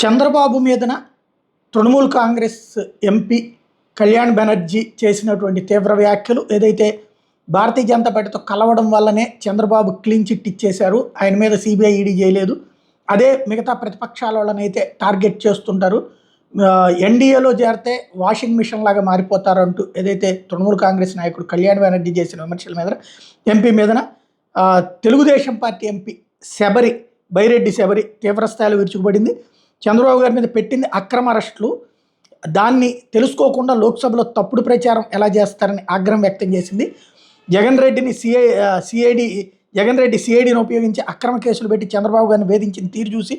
చంద్రబాబు మీదన తృణమూల్ కాంగ్రెస్ ఎంపీ కళ్యాణ్ బెనర్జీ చేసినటువంటి తీవ్ర వ్యాఖ్యలు ఏదైతే భారతీయ జనతా పార్టీతో కలవడం వల్లనే చంద్రబాబు క్లీన్ చిట్ ఇచ్చేశారు, ఆయన మీద సిబిఐ ఈడీ చేయలేదు, అదే మిగతా ప్రతిపక్షాల వాళ్ళనైతే టార్గెట్ చేస్తుంటారు, ఎన్డీఏలో చేరితే వాషింగ్ మిషన్ లాగా మారిపోతారు అంటూ ఏదైతే తృణమూల్ కాంగ్రెస్ నాయకుడు కళ్యాణ్ బెనర్జీ చేసిన విమర్శల మీద ఎంపీ మీదన తెలుగుదేశం పార్టీ ఎంపీ బైరెడ్డి శబరి తీవ్రస్థాయిలో విరుచుకుపడింది. చంద్రబాబు గారి మీద పెట్టింది అక్రమ అరెస్టులు, దాన్ని తెలుసుకోకుండా లోక్సభలో తప్పుడు ప్రచారం ఎలా చేస్తారని ఆగ్రహం వ్యక్తం చేసింది. జగన్ రెడ్డిని సిఐడిని ఉపయోగించి అక్రమ కేసులు పెట్టి చంద్రబాబు గారిని వేధించిన తీరు చూసి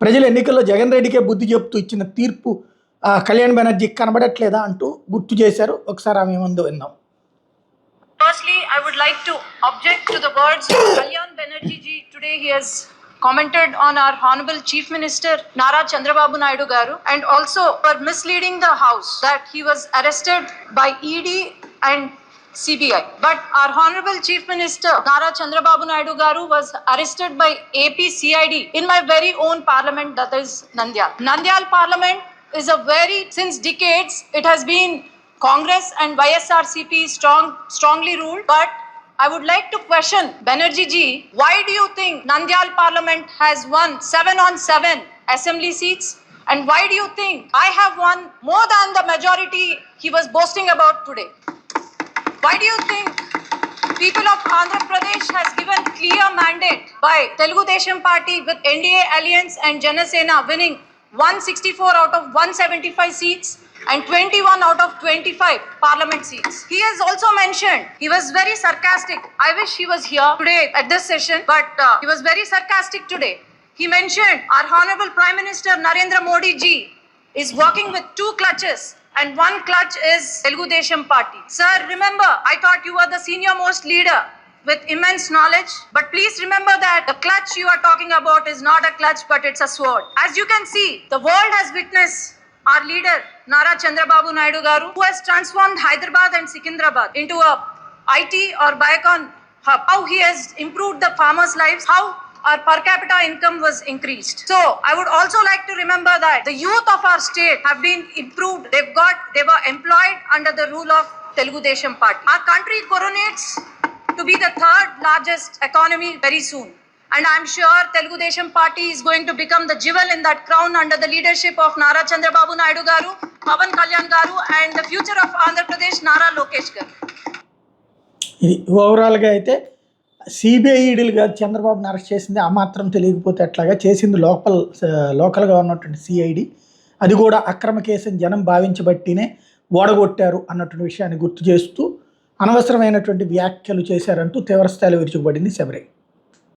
ప్రజలు ఎన్నికల్లో జగన్ రెడ్డికే బుద్ధి చెప్తూ ఇచ్చిన తీర్పు కళ్యాణ్ బెనర్జీ కనబడట్లేదా అంటూ గుర్తు చేశారు. ఒకసారి ఆమె ముందు విన్నాం. Firstly, I would like to object to the words of Kalyan Banerjee ji. Today he has commented on our Honorable Chief Minister Nara Chandrababu Naidu Garu and also for misleading the House that he was arrested by ED and CBI. But our Honorable Chief Minister Nara Chandrababu Naidu Garu was arrested by AP CID in my very own parliament, that is Nandyal. Nandyal parliament is since decades it has been Congress and YSRCP strongly ruled, but I would like to question Banerjee ji, why do you think Nandyal Parliament has won 7 on 7 assembly seats? And why do you think I have won more than the majority he was boasting about today? Why do you think people of Andhra Pradesh has given clear mandate by Telugu Desam Party with NDA Alliance and Janasena winning 164 out of 175 seats and 21 out of 25 parliament seats. He has also mentioned, he was very sarcastic. I wish he was here today at this session, but he was very sarcastic today. He mentioned our Honorable Prime Minister Narendra Modi ji is working with 2 clutches and 1 clutch is Telugu Desam Party. Sir, remember, I thought you were the senior most leader with immense knowledge, but please remember that the clutch you are talking about is not a clutch, but it's a sword. As you can see, the world has witnessed our leader Nara Chandrababu Naidu Garu, who has transformed Hyderabad and Secunderabad into a IT or Biocon hub. How he has improved the farmers' lives, how our per capita income was increased. So I would also like to remember that the youth of our state have been improved. They were employed under the rule of Telugu Desam Party. Our country coronates to be the 3rd largest economy very soon. And I'm sure Telugu Desam Party is going to become the jewel in that crown under the leadership of Nara Chandrababu Naidu Garu, Pawan Kalyan Garu and the future of Andhra Pradesh, Nara Lokesh Garu. ఇది ఓవరాల్గా అయితే CBI ఈడీలుగా చంద్రబాబుని arrest చేసింది ఆ మాత్రం తెలియకపోతే అట్లాగా చేసింది లోకల్గా ఉన్నటువంటి సిఐడి, అది కూడా అక్రమ కేసుని జనం భావించబట్టినే ఓడగొట్టారు అన్నటువంటి విషయాన్ని గుర్తు చేస్తూ అనవసరమైనటువంటి వ్యాఖ్యలు చేశారంటూ తీవ్రస్థాయిలో విరుచుకుపడింది శబరి.